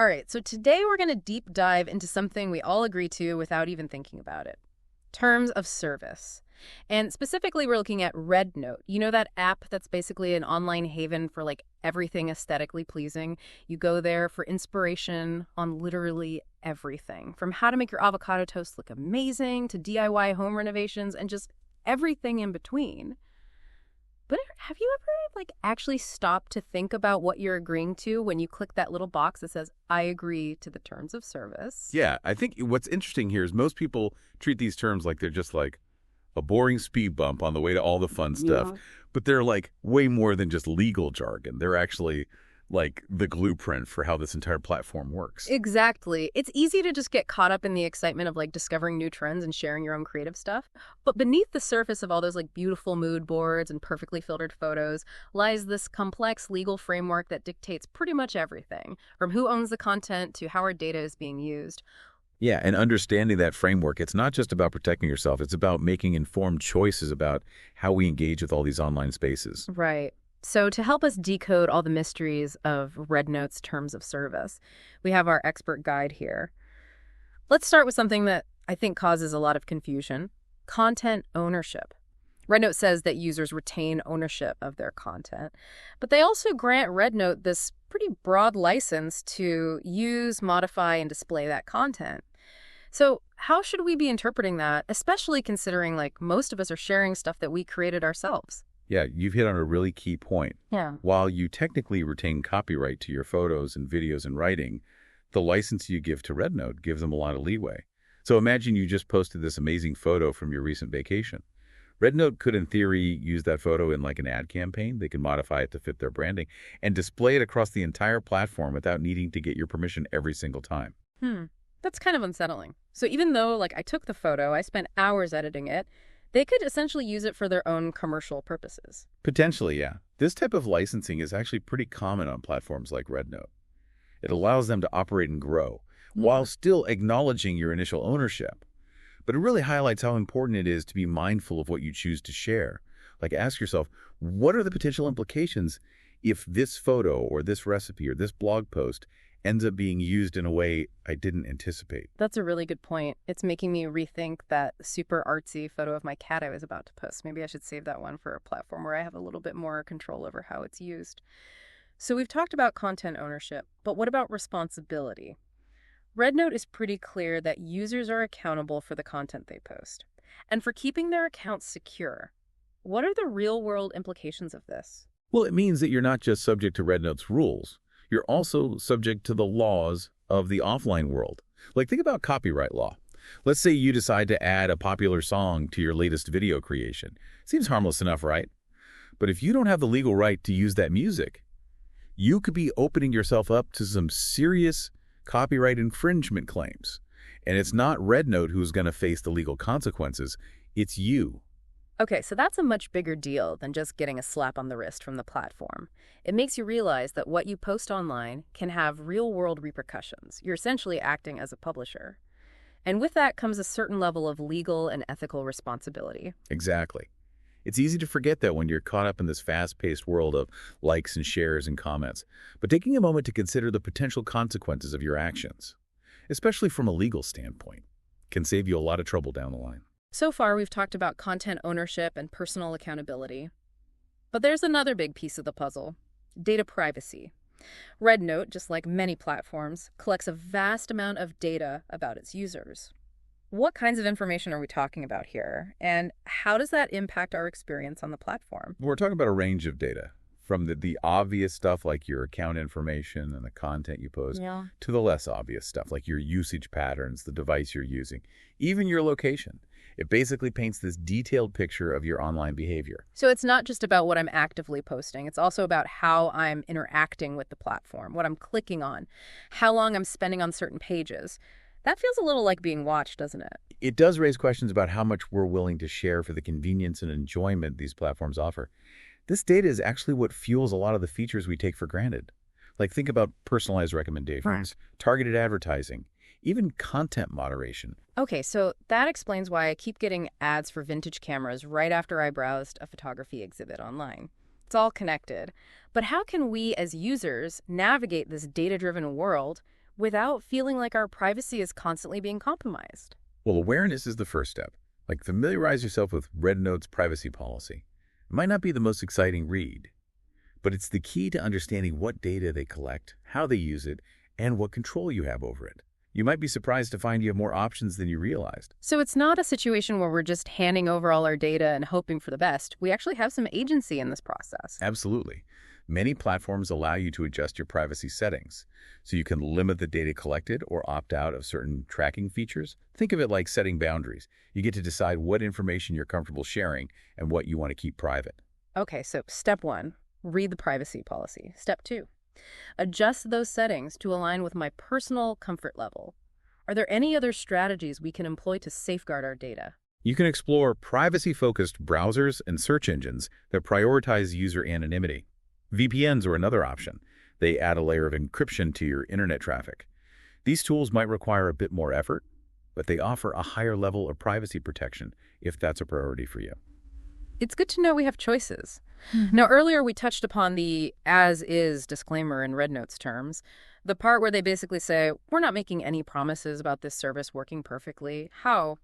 All right, so today we're going to deep dive into something we all agree to without even thinking about it. Terms of service. And specifically, we're looking at RedNote. You know that app that's basically an online haven for like everything aesthetically pleasing? You go there for inspiration on literally everything, from how to make your avocado toast look amazing to DIY home renovations and just everything in between. But have you ever actually stopped to think about what you're agreeing to when you click that little box that says, I agree to the terms of service? Yeah, I think what's interesting here is most people treat these terms like they're just like a boring speed bump on the way to all the fun stuff. Yeah. But they're like way more than just legal jargon. They're actually like the blueprint for how this entire platform works. Exactly. It's easy to just get caught up in the excitement of discovering new trends and sharing your own creative stuff. But beneath the surface of all those beautiful mood boards and perfectly filtered photos lies this complex legal framework that dictates pretty much everything, from who owns the content to how our data is being used. Yeah, and understanding that framework, it's not just about protecting yourself. It's about making informed choices about how we engage with all these online spaces. Right. So to help us decode all the mysteries of RedNote's terms of service, we have our expert guide here. Let's start with something that I think causes a lot of confusion: content ownership. RedNote says that users retain ownership of their content, but they also grant RedNote this pretty broad license to use, modify, and display that content. So how should we be interpreting that, especially considering most of us are sharing stuff that we created ourselves? Yeah, you've hit on a really key point. Yeah. While you technically retain copyright to your photos and videos and writing, the license you give to RedNote gives them a lot of leeway. So imagine you just posted this amazing photo from your recent vacation. RedNote could, in theory, use that photo in an ad campaign. They can modify it to fit their branding and display it across the entire platform without needing to get your permission every single time. That's kind of unsettling. So even though I took the photo, I spent hours editing it, they could essentially use it for their own commercial purposes. Potentially, yeah. This type of licensing is actually pretty common on platforms like RedNote. It allows them to operate and grow while still acknowledging your initial ownership. But it really highlights how important it is to be mindful of what you choose to share. Ask yourself, what are the potential implications if this photo or this recipe or this blog post ends up being used in a way I didn't anticipate? That's a really good point. It's making me rethink that super artsy photo of my cat I was about to post. Maybe I should save that one for a platform where I have a little bit more control over how it's used. So we've talked about content ownership, but what about responsibility? RedNote is pretty clear that users are accountable for the content they post and for keeping their accounts secure. What are the real-world implications of this? Well, it means that you're not just subject to RedNote's rules. You're also subject to the laws of the offline world. Think about copyright law. Let's say you decide to add a popular song to your latest video creation. Seems harmless enough, right? But if you don't have the legal right to use that music, you could be opening yourself up to some serious copyright infringement claims. And it's not RedNote who's going to face the legal consequences. It's you. Okay, so that's a much bigger deal than just getting a slap on the wrist from the platform. It makes you realize that what you post online can have real-world repercussions. You're essentially acting as a publisher. And with that comes a certain level of legal and ethical responsibility. Exactly. It's easy to forget that when you're caught up in this fast-paced world of likes and shares and comments. But taking a moment to consider the potential consequences of your actions, especially from a legal standpoint, can save you a lot of trouble down the line. So far, we've talked about content ownership and personal accountability. But there's another big piece of the puzzle: data privacy. RedNote, just like many platforms, collects a vast amount of data about its users. What kinds of information are we talking about here? And how does that impact our experience on the platform? We're talking about a range of data, from the obvious stuff like your account information and the content you post, to the less obvious stuff like your usage patterns, the device you're using, even your location. It basically paints this detailed picture of your online behavior. So it's not just about what I'm actively posting. It's also about how I'm interacting with the platform, what I'm clicking on, how long I'm spending on certain pages. That feels a little like being watched, doesn't it? It does raise questions about how much we're willing to share for the convenience and enjoyment these platforms offer. This data is actually what fuels a lot of the features we take for granted. Think about personalized recommendations, targeted advertising, even content moderation. Okay, so that explains why I keep getting ads for vintage cameras right after I browsed a photography exhibit online. It's all connected. But how can we as users navigate this data-driven world without feeling like our privacy is constantly being compromised? Well, awareness is the first step. Like, familiarize yourself with RedNote's privacy policy. It might not be the most exciting read, but it's the key to understanding what data they collect, how they use it, and what control you have over it. You might be surprised to find you have more options than you realized. So it's not a situation where we're just handing over all our data and hoping for the best. We actually have some agency in this process. Absolutely. Many platforms allow you to adjust your privacy settings, so you can limit the data collected or opt out of certain tracking features. Think of it like setting boundaries. You get to decide what information you're comfortable sharing and what you want to keep private. Okay, so step 1, read the privacy policy. Step 2, adjust those settings to align with my personal comfort level. Are there any other strategies we can employ to safeguard our data? You can explore privacy-focused browsers and search engines that prioritize user anonymity. VPNs are another option. They add a layer of encryption to your internet traffic. These tools might require a bit more effort, but they offer a higher level of privacy protection if that's a priority for you. It's good to know we have choices. Now, earlier we touched upon the as-is disclaimer in RedNote's terms, the part where they basically say, we're not making any promises about this service working perfectly. How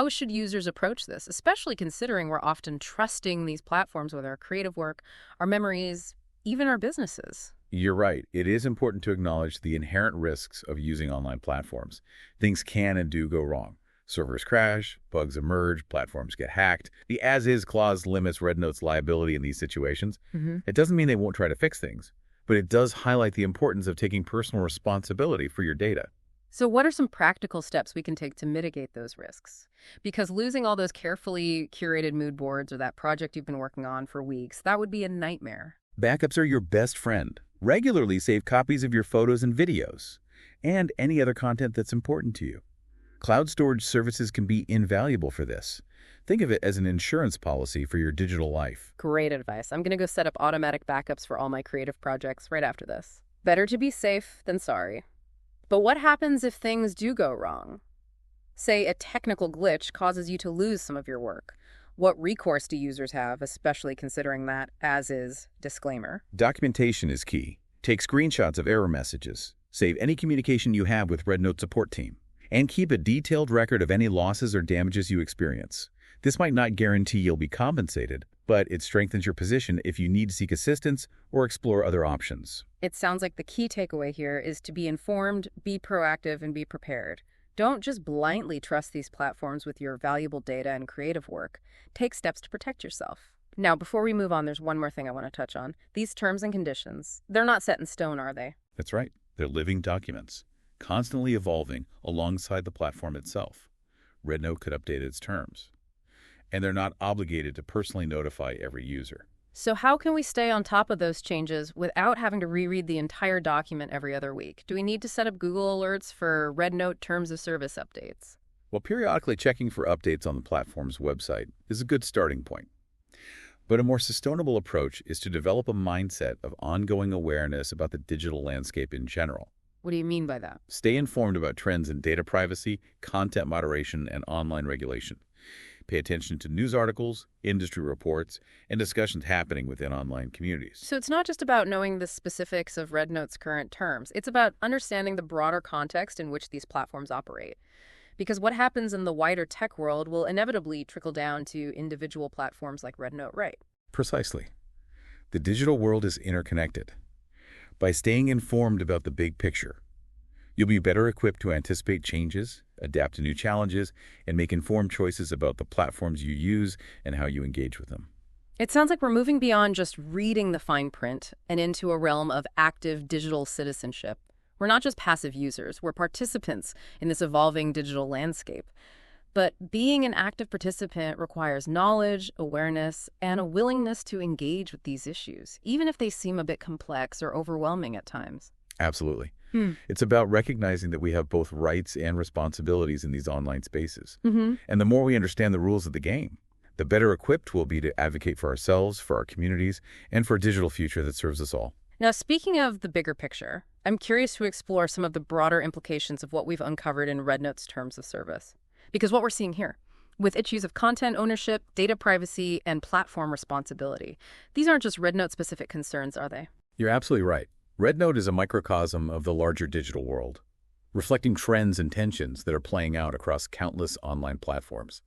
should users approach this, especially considering we're often trusting these platforms with our creative work, our memories, even our businesses? You're right. It is important to acknowledge the inherent risks of using online platforms. Things can and do go wrong. Servers crash, bugs emerge, platforms get hacked. The as-is clause limits RedNote's liability in these situations. It doesn't mean they won't try to fix things, but it does highlight the importance of taking personal responsibility for your data. So what are some practical steps we can take to mitigate those risks? Because losing all those carefully curated mood boards or that project you've been working on for weeks, that would be a nightmare. Backups are your best friend. Regularly save copies of your photos and videos, and any other content that's important to you. Cloud storage services can be invaluable for this. Think of it as an insurance policy for your digital life. Great advice. I'm going to go set up automatic backups for all my creative projects right after this. Better to be safe than sorry. But what happens if things do go wrong? Say a technical glitch causes you to lose some of your work. What recourse do users have, especially considering that as-is disclaimer? Documentation is key. Take screenshots of error messages. Save any communication you have with RedNote support team. And keep a detailed record of any losses or damages you experience. This might not guarantee you'll be compensated, but it strengthens your position if you need to seek assistance or explore other options. It sounds like the key takeaway here is to be informed, be proactive, and be prepared. Don't just blindly trust these platforms with your valuable data and creative work. Take steps to protect yourself. Now, before we move on, there's one more thing I want to touch on. These terms and conditions, they're not set in stone, are they? That's right. They're living documents, constantly evolving alongside the platform itself. RedNote could update its terms. And they're not obligated to personally notify every user. So how can we stay on top of those changes without having to reread the entire document every other week? Do we need to set up Google alerts for RedNote terms of service updates? Well, periodically checking for updates on the platform's website is a good starting point. But a more sustainable approach is to develop a mindset of ongoing awareness about the digital landscape in general. What do you mean by that? Stay informed about trends in data privacy, content moderation, and online regulation. Pay attention to news articles, industry reports, and discussions happening within online communities. So it's not just about knowing the specifics of RedNote's current terms. It's about understanding the broader context in which these platforms operate. Because what happens in the wider tech world will inevitably trickle down to individual platforms like RedNote, right? Precisely. The digital world is interconnected. By staying informed about the big picture, you'll be better equipped to anticipate changes, adapt to new challenges, and make informed choices about the platforms you use and how you engage with them. It sounds like we're moving beyond just reading the fine print and into a realm of active digital citizenship. We're not just passive users, we're participants in this evolving digital landscape. But being an active participant requires knowledge, awareness, and a willingness to engage with these issues, even if they seem a bit complex or overwhelming at times. Absolutely. It's about recognizing that we have both rights and responsibilities in these online spaces. And the more we understand the rules of the game, the better equipped we'll be to advocate for ourselves, for our communities, and for a digital future that serves us all. Now, speaking of the bigger picture, I'm curious to explore some of the broader implications of what we've uncovered in RedNote's terms of service. Because what we're seeing here, with issues of content ownership, data privacy, and platform responsibility, these aren't just RedNote-specific concerns, are they? You're absolutely right. RedNote is a microcosm of the larger digital world. reflecting trends and tensions that are playing out across countless online platforms.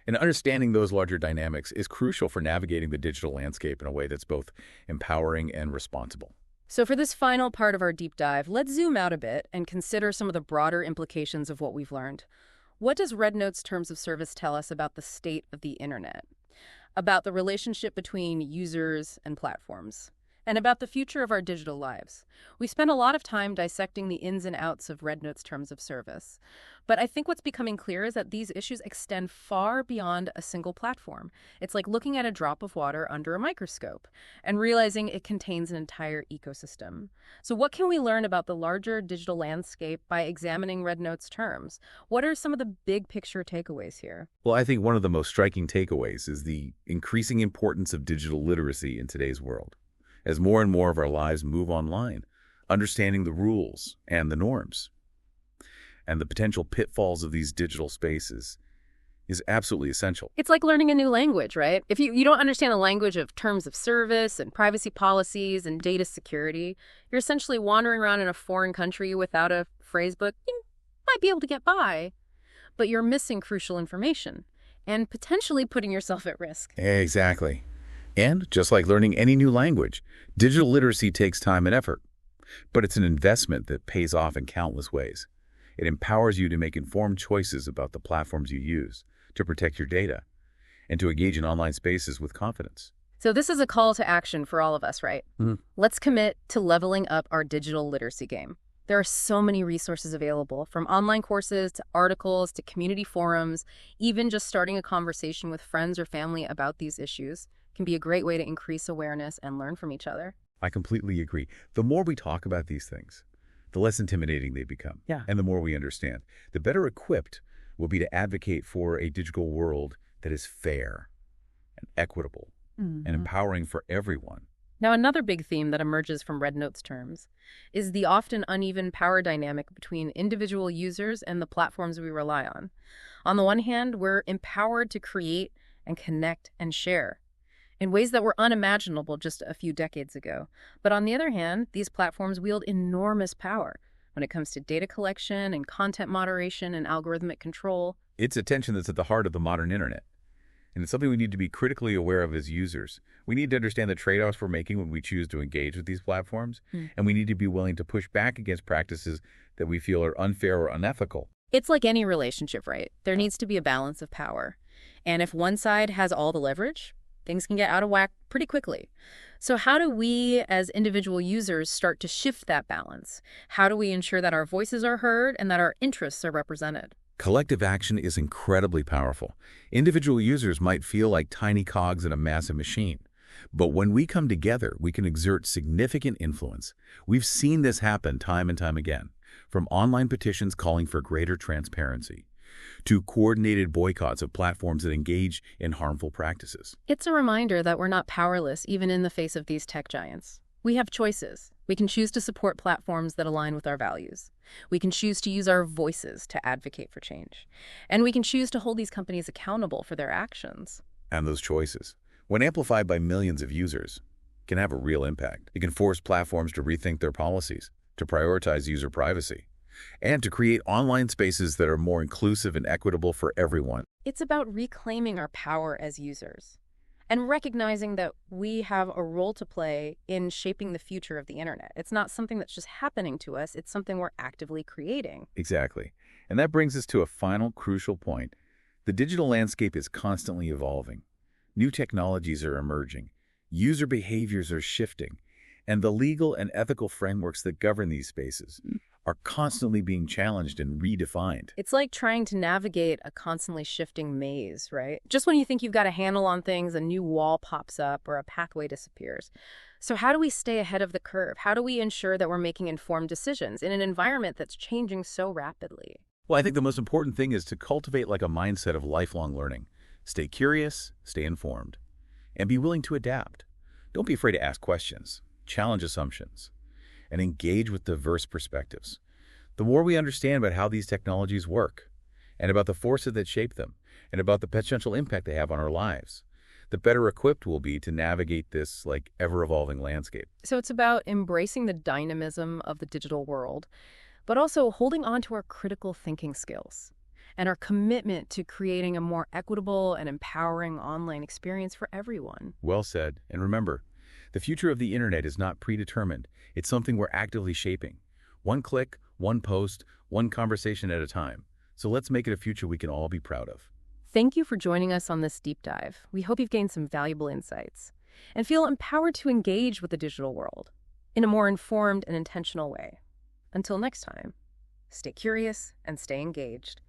And understanding those larger dynamics is crucial for navigating the digital landscape in a way that's both empowering and responsible. So for this final part of our deep dive, let's zoom out a bit and consider some of the broader implications of what we've learned. What does RedNote's terms of service tell us about the state of the internet, about the relationship between users and platforms, and about the future of our digital lives? We spent a lot of time dissecting the ins and outs of RedNote's terms of service, but I think what's becoming clear is that these issues extend far beyond a single platform. It's like looking at a drop of water under a microscope and realizing it contains an entire ecosystem. So what can we learn about the larger digital landscape by examining RedNote's terms? What are some of the big picture takeaways here? Well, I think one of the most striking takeaways is the increasing importance of digital literacy in today's world. As more and more of our lives move online, understanding the rules and the norms and the potential pitfalls of these digital spaces is absolutely essential. It's like learning a new language, right? If you don't understand the language of terms of service and privacy policies and data security, you're essentially wandering around in a foreign country without a phrase book. You might be able to get by, but you're missing crucial information and potentially putting yourself at risk. Exactly. And just like learning any new language, digital literacy takes time and effort. But it's an investment that pays off in countless ways. It empowers you to make informed choices about the platforms you use, to protect your data, and to engage in online spaces with confidence. So this is a call to action for all of us, right? Let's commit to leveling up our digital literacy game. There are so many resources available, from online courses to articles to community forums. Even just starting a conversation with friends or family about these issues can be a great way to increase awareness and learn from each other. I completely agree. The more we talk about these things, the less intimidating they become. Yeah. And the more we understand, the better equipped we'll be to advocate for a digital world that is fair and equitable and empowering for everyone. Now, another big theme that emerges from RedNote's terms is the often uneven power dynamic between individual users and the platforms we rely on. On the one hand, we're empowered to create and connect and share in ways that were unimaginable just a few decades ago. But on the other hand, these platforms wield enormous power when it comes to data collection and content moderation and algorithmic control. It's a tension that's at the heart of the modern internet. And it's something we need to be critically aware of as users. We need to understand the trade-offs we're making when we choose to engage with these platforms, and we need to be willing to push back against practices that we feel are unfair or unethical. It's like any relationship, right? There needs to be a balance of power. And if one side has all the leverage, things can get out of whack pretty quickly. So how do we as individual users start to shift that balance? How do we ensure that our voices are heard and that our interests are represented? Collective action is incredibly powerful. Individual users might feel like tiny cogs in a massive machine. But when we come together, we can exert significant influence. We've seen this happen time and time again, from online petitions calling for greater transparency to coordinated boycotts of platforms that engage in harmful practices. It's a reminder that we're not powerless even in the face of these tech giants. We have choices. We can choose to support platforms that align with our values. We can choose to use our voices to advocate for change. And we can choose to hold these companies accountable for their actions. And those choices, when amplified by millions of users, can have a real impact. It can force platforms to rethink their policies, to prioritize user privacy, and to create online spaces that are more inclusive and equitable for everyone. It's about reclaiming our power as users and recognizing that we have a role to play in shaping the future of the internet. It's not something that's just happening to us. It's something we're actively creating. Exactly. And that brings us to a final crucial point. The digital landscape is constantly evolving. New technologies are emerging. User behaviors are shifting. And the legal and ethical frameworks that govern these spaces are constantly being challenged and redefined. It's like trying to navigate a constantly shifting maze, right? Just when you think you've got a handle on things, a new wall pops up or a pathway disappears. So how do we stay ahead of the curve? How do we ensure that we're making informed decisions in an environment that's changing so rapidly? Well, I think the most important thing is to cultivate like a mindset of lifelong learning. Stay curious, stay informed, and be willing to adapt. Don't be afraid to ask questions, challenge assumptions, and engage with diverse perspectives. The more we understand about how these technologies work, and about the forces that shape them, and about the potential impact they have on our lives, the better equipped we'll be to navigate this ever-evolving landscape. So it's about embracing the dynamism of the digital world, but also holding on to our critical thinking skills and our commitment to creating a more equitable and empowering online experience for everyone. Well said. And remember, the future of the internet is not predetermined. It's something we're actively shaping. One click, one post, one conversation at a time. So let's make it a future we can all be proud of. Thank you for joining us on this deep dive. We hope you've gained some valuable insights and feel empowered to engage with the digital world in a more informed and intentional way. Until next time, stay curious and stay engaged.